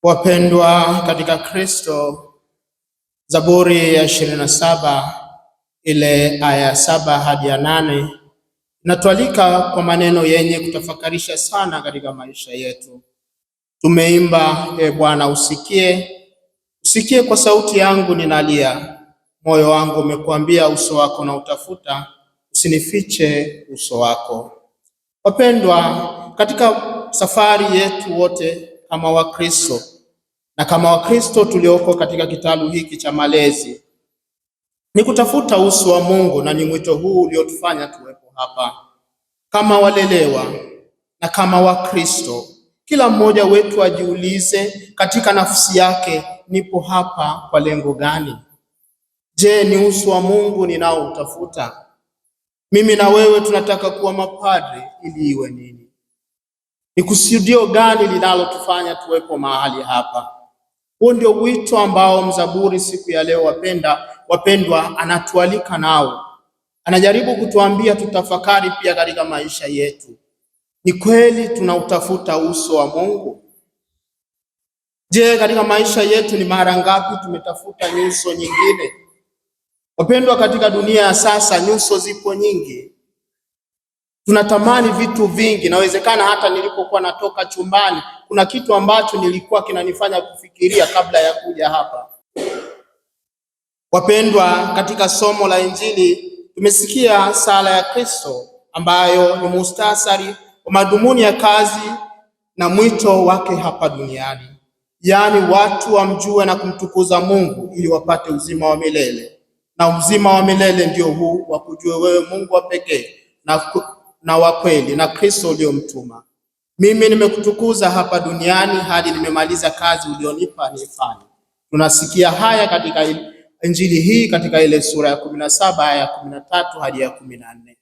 Wapendwa katika Kristo, Zaburi ya 27 ile aya 7 hadi ya 8 inatualika kwa maneno yenye kutafakarisha sana katika maisha yetu. Tumeimba, e Bwana usikie kwa sauti yangu ninalia, moyo wangu umekuambia uso wako na utafuta, usinifiche uso wako. Wapendwa, katika safari yetu wote kama Wakristo na kama Wakristo tulioko katika kitalu hiki cha malezi, ni kutafuta uso wa Mungu, na ni mwito huu uliotufanya tuwepo hapa kama walelewa na kama Wakristo. Kila mmoja wetu ajiulize katika nafsi yake, nipo hapa kwa lengo gani? Je, ni uso wa Mungu ninaoutafuta? Mimi na wewe tunataka kuwa mapadri ili iwe nini? Ni kusudio gani linalotufanya tuwepo mahali hapa? Huo ndio wito ambao mzaburi siku ya leo, wapendwa, anatualika nao. Anajaribu kutuambia tutafakari pia katika maisha yetu. Ni kweli tunautafuta uso wa Mungu? Je, katika maisha yetu ni mara ngapi tumetafuta nyuso nyingine? Wapendwa, katika dunia ya sasa nyuso zipo nyingi. Tunatamani vitu vingi. Nawezekana hata nilipokuwa natoka chumbani kuna kitu ambacho nilikuwa kinanifanya kufikiria kabla ya kuja hapa. Wapendwa, katika somo la Injili tumesikia sala ya Kristo ambayo ni mustasari wa madhumuni ya kazi na mwito wake hapa duniani, yaani watu wamjue na kumtukuza Mungu ili wapate uzima wa milele. Na uzima wa milele ndio huu wa kujua wewe Mungu wa pekee na wa kweli na Kristo uliyomtuma. Mimi nimekutukuza hapa duniani hadi nimemaliza kazi ulionipa nifanye. Tunasikia haya katika Injili hii katika ile sura ya 17 aya ya 13 hadi ya 14.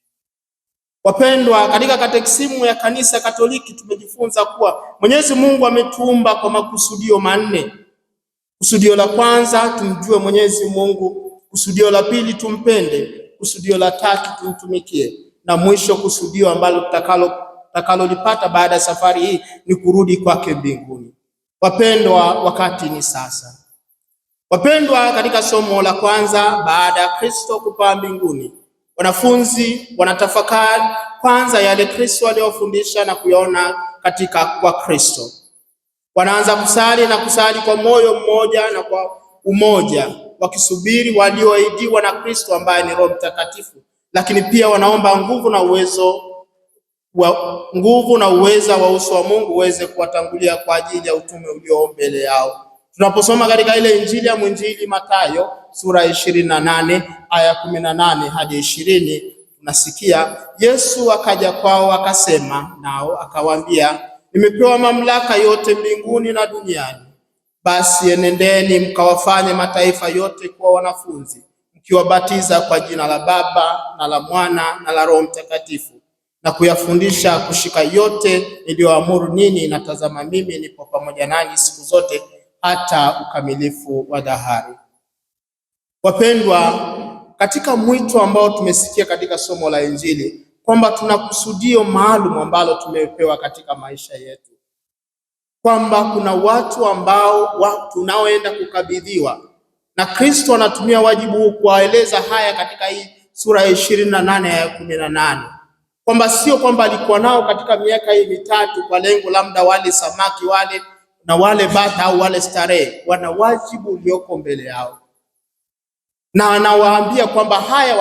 Wapendwa, katika katekisimu ya Kanisa Katoliki tumejifunza kuwa Mwenyezi Mungu ametuumba kwa makusudio manne. Kusudio la kwanza, tumjue Mwenyezi Mungu. Kusudio la pili, tumpende. Kusudio la tatu, tumtumikie. Na mwisho kusudio ambalo tutakalolipata baada ya safari hii ni kurudi kwake mbinguni. Wapendwa, wakati ni sasa. Wapendwa, katika somo la kwanza, baada ya Kristo kupaa mbinguni, wanafunzi wanatafakari kwanza yale Kristo aliyofundisha na kuyaona kwa Kristo. Wanaanza kusali kwa moyo mmoja na kwa umoja, wakisubiri walioahidiwa na Kristo ambaye ni Roho Mtakatifu. Lakini pia wanaomba nguvu na uweza wa uso wa Mungu uweze kuwatangulia kwa ajili ya utume ulio mbele yao. Tunaposoma katika ile Injili ya mwinjili Mathayo sura 28 aya 18 hadi 20, tunasikia Yesu akaja kwao akasema nao akawaambia, nimepewa mamlaka yote mbinguni na duniani. Basi enendeni mkawafanye mataifa yote kuwa wanafunzi, mkiwabatiza kwa jina la Baba na la Mwana na la Roho Mtakatifu, na kuyafundisha kushika yote niliyoamuru ninyi, na tazama mimi nipo pamoja nanyi siku zote hata ukamilifu wa dahari. Wapendwa, katika mwito ambao tumesikia katika somo la Injili kwamba tuna kusudio maalum ambalo tumepewa katika maisha yetu, kwamba kuna watu ambao tunaoenda kukabidhiwa, na Kristo anatumia wajibu huu kuwaeleza haya katika hii sura ya 28 ya 18, kwamba sio kwamba alikuwa nao katika miaka hii mitatu kwa lengo labda wale samaki wale na wale bata au wale starehe. Wana wajibu ulioko mbele yao, na anawaambia kwamba haya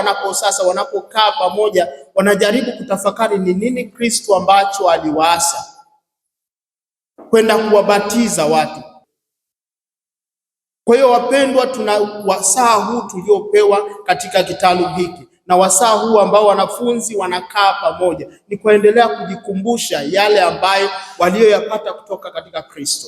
wanapokaa pamoja wanajaribu kutafakari ni nini Kristo ambacho aliwaasa kwenda kuwabatiza watu. Kwa hiyo wapendwa, tuna wasaa huu tuliopewa katika kitalu hiki, na wasaa huu ambao wanafunzi wanakaa pamoja ni kuendelea kujikumbusha yale ambayo walioyapata kutoka katika Kristo.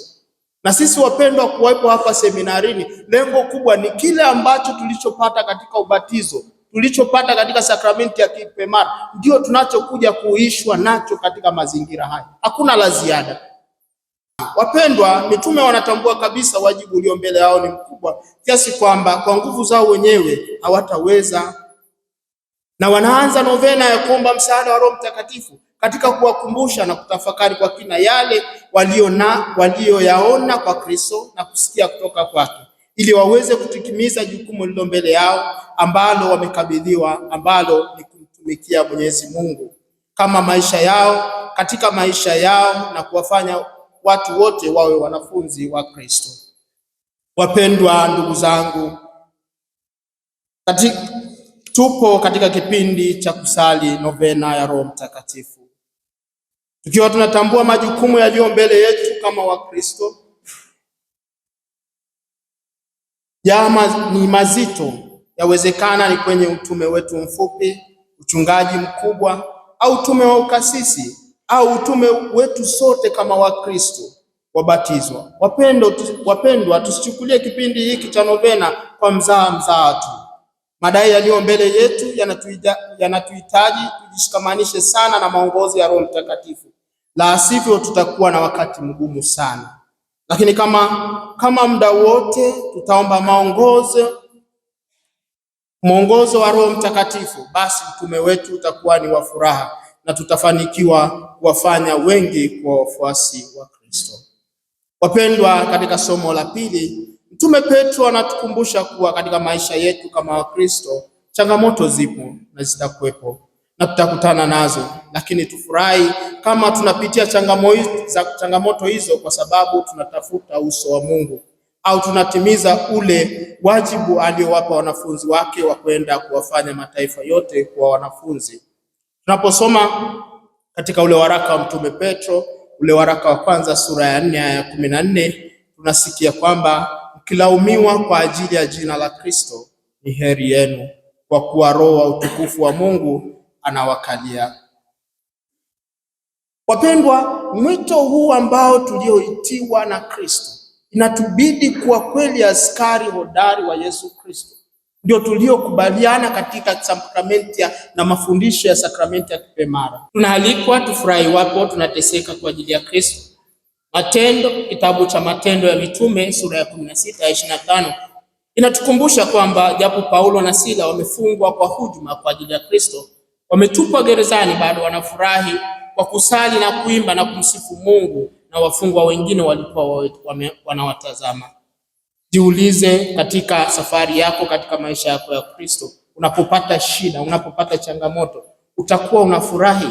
Na sisi wapendwa, kuwepo hapa seminarini, lengo kubwa ni kile ambacho tulichopata katika ubatizo, tulichopata katika sakramenti ya kipaimara, ndio tunachokuja kuishwa nacho katika mazingira haya. Hakuna la ziada. Wapendwa, mitume wanatambua kabisa wajibu ulio mbele yao ni mkubwa kiasi kwamba kwa nguvu zao wenyewe hawataweza, na wanaanza novena ya kuomba msaada wa Roho Mtakatifu katika kuwakumbusha na kutafakari kwa kina yale walioyaona kwa Kristo na kusikia kutoka kwake, ili waweze kutimiza jukumu lilo mbele yao ambalo wamekabidhiwa, ambalo ni kumtumikia Mwenyezi Mungu kama maisha yao, katika maisha yao, na kuwafanya watu wote wawe wanafunzi wa Kristo. Wapendwa ndugu zangu, tupo katika kipindi cha kusali novena ya Roho Mtakatifu, tukiwa tunatambua majukumu yaliyo mbele yetu kama Wakristo. Ni mazito, yawezekana ni kwenye utume wetu mfupi, uchungaji mkubwa, au utume wa ukasisi, au utume wetu sote kama Wakristo wabatizwa. Wapendwa, tusichukulie kipindi hiki cha novena kwa mzaha tu. Madai yaliyo mbele yetu yanatuhitaji tujishikamanishe sana na maongozi ya Roho Mtakatifu, la sivyo tutakuwa na wakati mgumu sana. Lakini kama muda wote tutaomba mwongozo wa Roho Mtakatifu, basi utume wetu utakuwa ni wa furaha na tutafanikiwa kuwafanya wengi kwa wafuasi wa Kristo. Wapendwa, katika somo la pili, Mtume Petro anatukumbusha kuwa katika maisha yetu kama Wakristo changamoto zipo na zitakuwepo na tutakutana nazo, lakini tufurahi kama tunapitia changamoto hizo, kwa sababu tunatafuta uso wa Mungu, au tunatimiza ule wajibu aliowapa wanafunzi wake wa kwenda kuwafanya mataifa yote kuwa wanafunzi. Tunaposoma katika ule waraka wa Mtume Petro, ule waraka wa kwanza sura ya 4 aya 14, tunasikia kwamba mkilaumiwa kwa ajili ya jina la Kristo, ni heri yenu, kwa kuwa Roho wa utukufu wa Mungu anawakalia. Wapendwa, mwito huu ambao tulioitiwa na Kristo, inatubidi kuwa kweli askari hodari wa Yesu Kristo. Ndio tuliokubaliana katika sakramenti na mafundisho ya sakramenti ya kipaimara. Tunaalikwa tufurahi wapo tunateseka kwa ajili ya Kristo. Kitabu cha Matendo ya Mitume sura ya 16 aya 25 inatukumbusha kwamba japo Paulo na Sila wamefungwa kwa hujuma kwa ajili ya Kristo, wametupwa gerezani, bado wanafurahi kwa kusali na kuimba na kumsifu Mungu, na wafungwa wengine walikuwa wanawatazama. Jiulize katika safari yako, katika maisha yako ya Kristo, unapopata shida, unapopata changamoto, utakuwa unafurahi?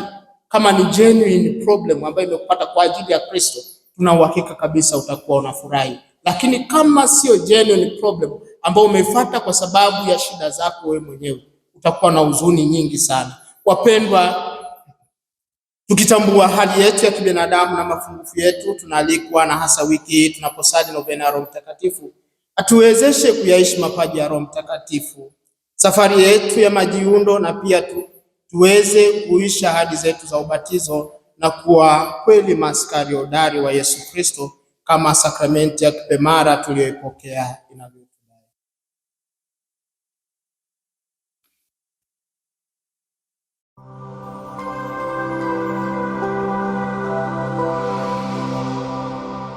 Kama ni genuine problem ambayo imekupata kwa ajili ya Kristo, tuna uhakika kabisa utakuwa unafurahi. Lakini kama sio genuine problem ambayo umefuata kwa sababu ya shida zako wewe mwenyewe, utakuwa na huzuni nyingi sana. Wapendwa, tukitambua hali yetu ya kibinadamu na mapungufu yetu, tunaalikwa, na hasa wiki hii tunaposali novena ya Roho Mtakatifu, atuwezeshe kuyaishi mapaji ya Roho Mtakatifu, safari yetu ya majiundo, na pia tuweze kuishi ahadi zetu za ubatizo na kuwa kweli maaskari hodari wa Yesu Kristo, kama sakramenti ya kipaimara tuliyoipokea inavyo.